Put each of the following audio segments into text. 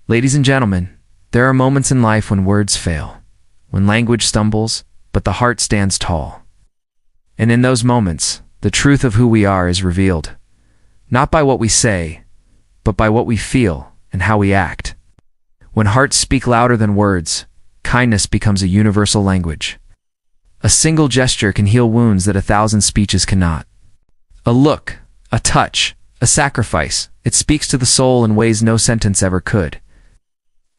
Ladies and gentlemen, there are moments in life when words fail, when language stumbles, but the heart stands tall. And in those moments, the truth of who we are is revealed, not by what we say, but by what we feel and how we act. When hearts speak louder than words, kindness becomes a universal language. A single gesture can heal wounds that 1,000 speeches cannot. A look, a touch, a sacrifice, it speaks to the soul in ways no sentence ever could.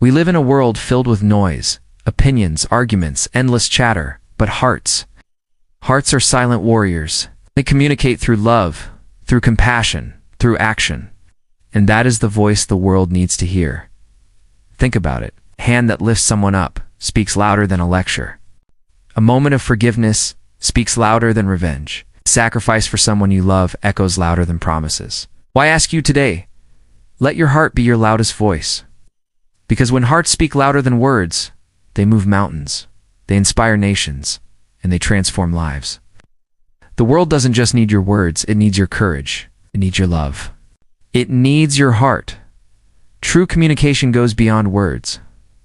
We live in a world filled with noise, opinions, arguments, endless chatter, but hearts are silent warriors. They communicate through love, through compassion, through action. And that is the voice the world needs to hear. Think about it. A hand that lifts someone up speaks louder than a lecture. A moment of forgiveness speaks louder than revenge. Sacrifice for someone you love echoes louder than promises. Why ask you today? Let your heart be your loudest voice. Because when hearts speak louder than words, they move mountains, they inspire nations, and they transform lives. The world doesn't just need your words, it needs your courage. It needs your love. It needs your heart. True communication goes beyond words.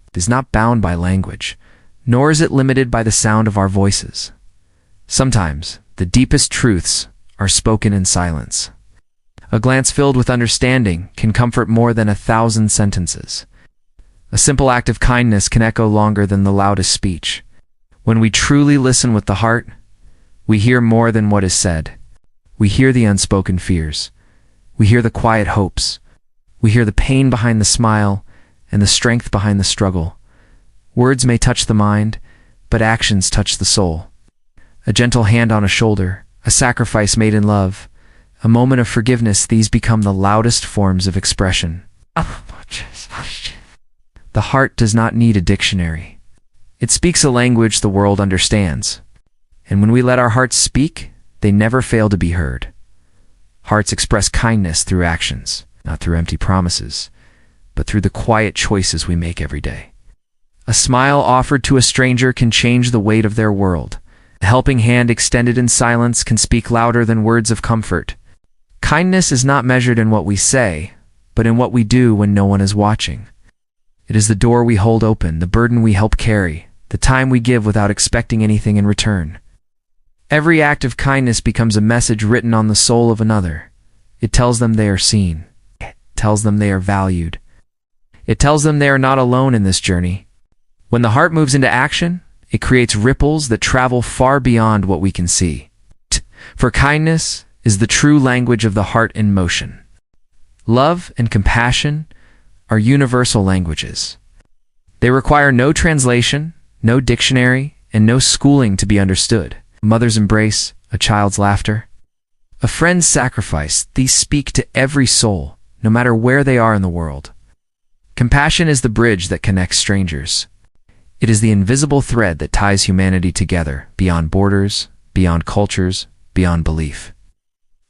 It is not bound by language, nor is it limited by the sound of our voices. Sometimes, the deepest truths are spoken in silence. A glance filled with understanding can comfort more than 1,000 sentences. A simple act of kindness can echo longer than the loudest speech. When we truly listen with the heart, we hear more than what is said. We hear the unspoken fears. We hear the quiet hopes. We hear the pain behind the smile and the strength behind the struggle. Words may touch the mind, but actions touch the soul. A gentle hand on a shoulder, a sacrifice made in love, a moment of forgiveness, these become the loudest forms of expression. The heart does not need a dictionary. It speaks a language the world understands. And when we let our hearts speak, they never fail to be heard. Hearts express kindness through actions, not through empty promises, but through the quiet choices we make every day. A smile offered to a stranger can change the weight of their world. A helping hand extended in silence can speak louder than words of comfort. Kindness is not measured in what we say, but in what we do when no one is watching. It is the door we hold open, the burden we help carry, the time we give without expecting anything in return. Every act of kindness becomes a message written on the soul of another. It tells them they are seen. It tells them they are valued. It tells them they are not alone in this journey. When the heart moves into action, it creates ripples that travel far beyond what we can see. For kindness is the true language of the heart in motion. Love and compassion are universal languages. They require no translation, no dictionary, and no schooling to be understood. A mother's embrace, a child's laughter, a friend's sacrifice, these speak to every soul, no matter where they are in the world. Compassion is the bridge that connects strangers. It is the invisible thread that ties humanity together, beyond borders, beyond cultures, beyond belief.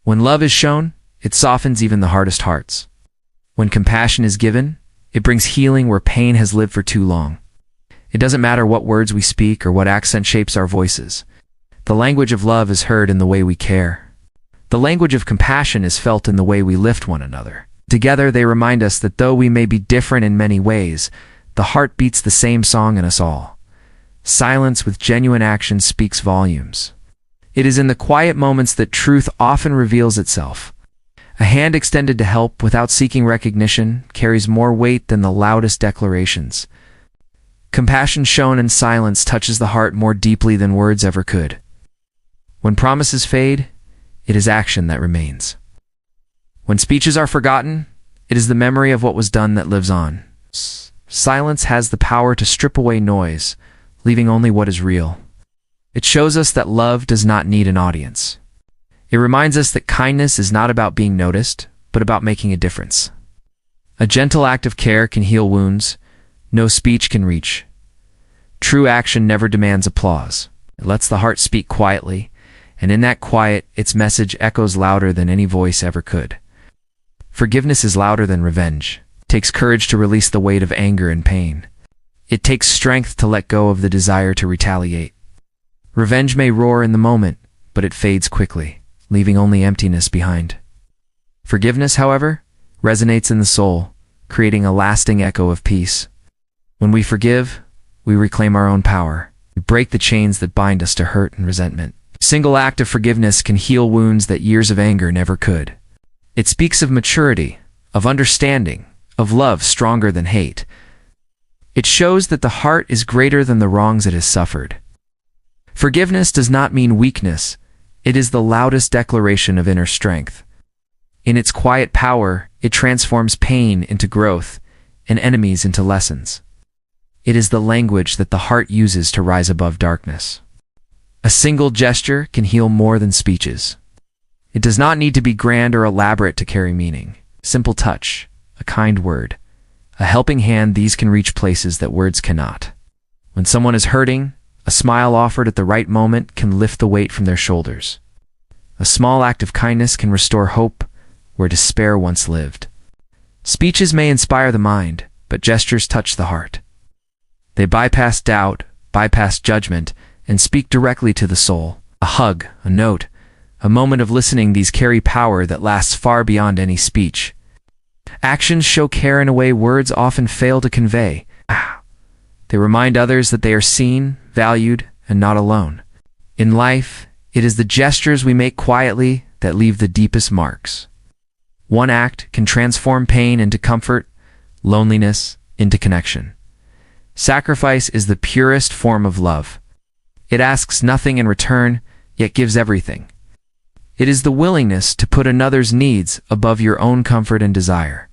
When love is shown, it softens even the hardest hearts. When compassion is given, it brings healing where pain has lived for too long. It doesn't matter what words we speak or what accent shapes our voices. The language of love is heard in the way we care. The language of compassion is felt in the way we lift one another. Together they remind us that though we may be different in many ways, the heart beats the same song in us all. Silence with genuine action speaks volumes. It is in the quiet moments that truth often reveals itself. A hand extended to help without seeking recognition carries more weight than the loudest declarations. Compassion shown in silence touches the heart more deeply than words ever could. When promises fade, it is action that remains. When speeches are forgotten, it is the memory of what was done that lives on. Silence has the power to strip away noise, leaving only what is real. It shows us that love does not need an audience. It reminds us that kindness is not about being noticed, but about making a difference. A gentle act of care can heal wounds no speech can reach. True action never demands applause. It lets the heart speak quietly, and in that quiet, its message echoes louder than any voice ever could. Forgiveness is louder than revenge. It takes courage to release the weight of anger and pain. It takes strength to let go of the desire to retaliate. Revenge may roar in the moment, but it fades quickly, leaving only emptiness behind. Forgiveness, however, resonates in the soul, creating a lasting echo of peace. When we forgive, we reclaim our own power. We break the chains that bind us to hurt and resentment. A single act of forgiveness can heal wounds that years of anger never could. It speaks of maturity, of understanding, of love stronger than hate. It shows that the heart is greater than the wrongs it has suffered. Forgiveness does not mean weakness. It is the loudest declaration of inner strength. In its quiet power, it transforms pain into growth and enemies into lessons. It is the language that the heart uses to rise above darkness. A single gesture can heal more than speeches. It does not need to be grand or elaborate to carry meaning. Simple touch, a kind word, a helping hand, these can reach places that words cannot. When someone is hurting, a smile offered at the right moment can lift the weight from their shoulders. A small act of kindness can restore hope where despair once lived. Speeches may inspire the mind, but gestures touch the heart. They bypass doubt, bypass judgment, and speak directly to the soul. A hug, a note, a moment of listening, these carry power that lasts far beyond any speech. Actions show care in a way words often fail to convey. They remind others that they are seen, valued, and not alone. In life, it is the gestures we make quietly that leave the deepest marks. One act can transform pain into comfort, loneliness into connection. Sacrifice is the purest form of love. It asks nothing in return, yet gives everything. It is the willingness to put another's needs above your own comfort and desire.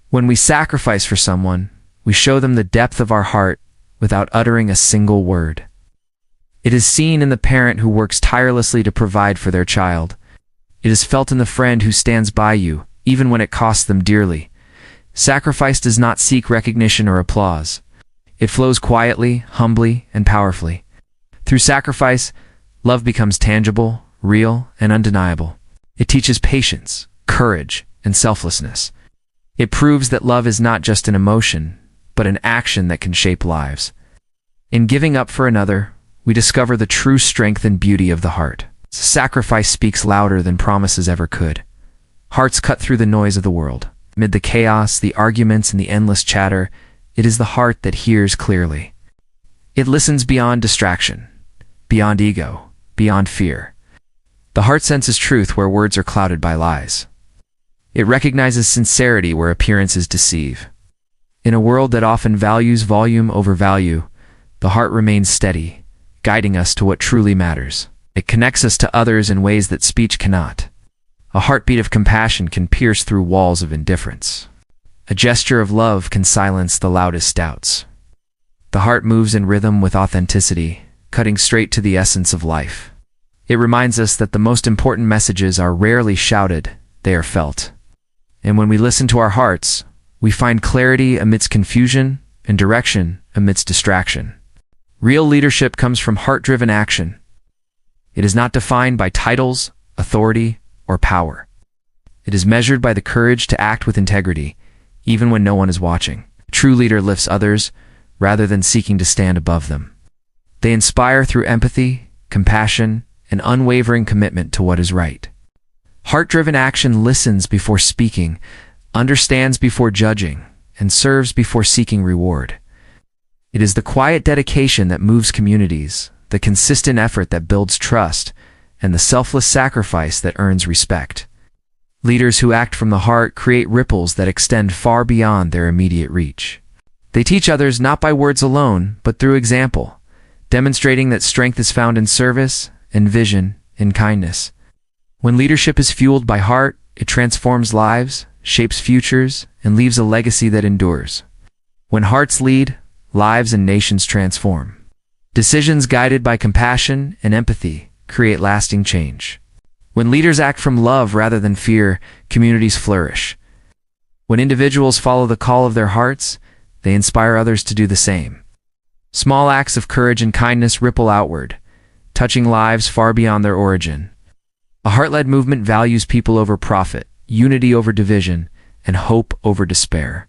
When we sacrifice for someone, we show them the depth of our heart without uttering a single word. It is seen in the parent who works tirelessly to provide for their child. It is felt in the friend who stands by you, even when it costs them dearly. Sacrifice does not seek recognition or applause. It flows quietly, humbly, and powerfully. Through sacrifice, love becomes tangible, real, and undeniable. It teaches patience, courage, and selflessness. It proves that love is not just an emotion, but an action that can shape lives. In giving up for another, we discover the true strength and beauty of the heart. Sacrifice speaks louder than promises ever could. Hearts cut through the noise of the world. Amid the chaos, the arguments, and the endless chatter, it is the heart that hears clearly. It listens beyond distraction, beyond ego, beyond fear. The heart senses truth where words are clouded by lies. It recognizes sincerity where appearances deceive. In a world that often values volume over value, the heart remains steady, guiding us to what truly matters. It connects us to others in ways that speech cannot. A heartbeat of compassion can pierce through walls of indifference. A gesture of love can silence the loudest doubts. The heart moves in rhythm with authenticity, cutting straight to the essence of life. It reminds us that the most important messages are rarely shouted, they are felt. And when we listen to our hearts, we find clarity amidst confusion and direction amidst distraction. Real leadership comes from heart-driven action. It is not defined by titles, authority, or power. It is measured by the courage to act with integrity, even when no one is watching. A true leader lifts others, rather than seeking to stand above them. They inspire through empathy, compassion, and unwavering commitment to what is right. Heart-driven action listens before speaking, understands before judging, and serves before seeking reward. It is the quiet dedication that moves communities, the consistent effort that builds trust, and the selfless sacrifice that earns respect. Leaders who act from the heart create ripples that extend far beyond their immediate reach. They teach others not by words alone, but through example, demonstrating that strength is found in service and vision in kindness. When leadership is fueled by heart, it transforms lives, shapes futures, and leaves a legacy that endures. When hearts lead, lives and nations transform. Decisions guided by compassion and empathy create lasting change. When leaders act from love rather than fear, communities flourish. When individuals follow the call of their hearts, they inspire others to do the same. Small acts of courage and kindness ripple outward, touching lives far beyond their origin. A heart-led movement values people over profit, unity over division, and hope over despair.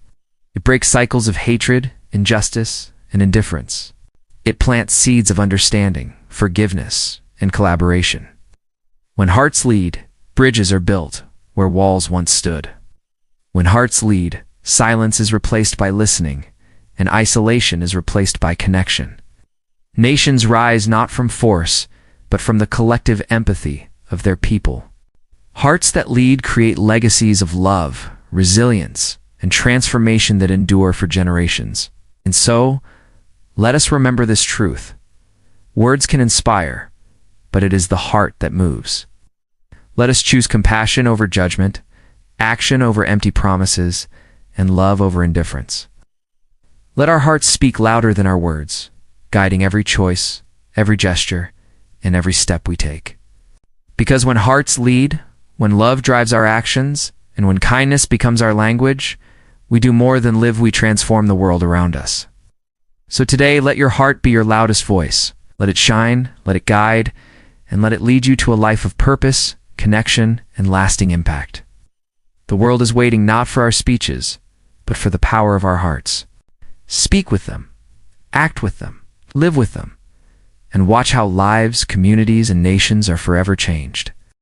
It breaks cycles of hatred, injustice, and indifference. It plants seeds of understanding, forgiveness, and collaboration. When hearts lead, bridges are built where walls once stood. When hearts lead, Silence is replaced by listening, and isolation is replaced by connection. Nations rise not from force, but from the collective empathy of their people. Hearts that lead create legacies of love, resilience, and transformation that endure for generations. And so, let us remember this truth. Words can inspire, but it is the heart that moves. Let us choose compassion over judgment, action over empty promises, and love over indifference. Let our hearts speak louder than our words, guiding every choice, every gesture, and every step we take. Because when hearts lead, when love drives our actions, and when kindness becomes our language, we do more than live, we transform the world around us. So today, let your heart be your loudest voice. Let it shine, let it guide, and let it lead you to a life of purpose, connection, and lasting impact. The world is waiting not for our speeches, but for the power of our hearts. Speak with them, act with them, live with them, and watch how lives, communities, and nations are forever changed.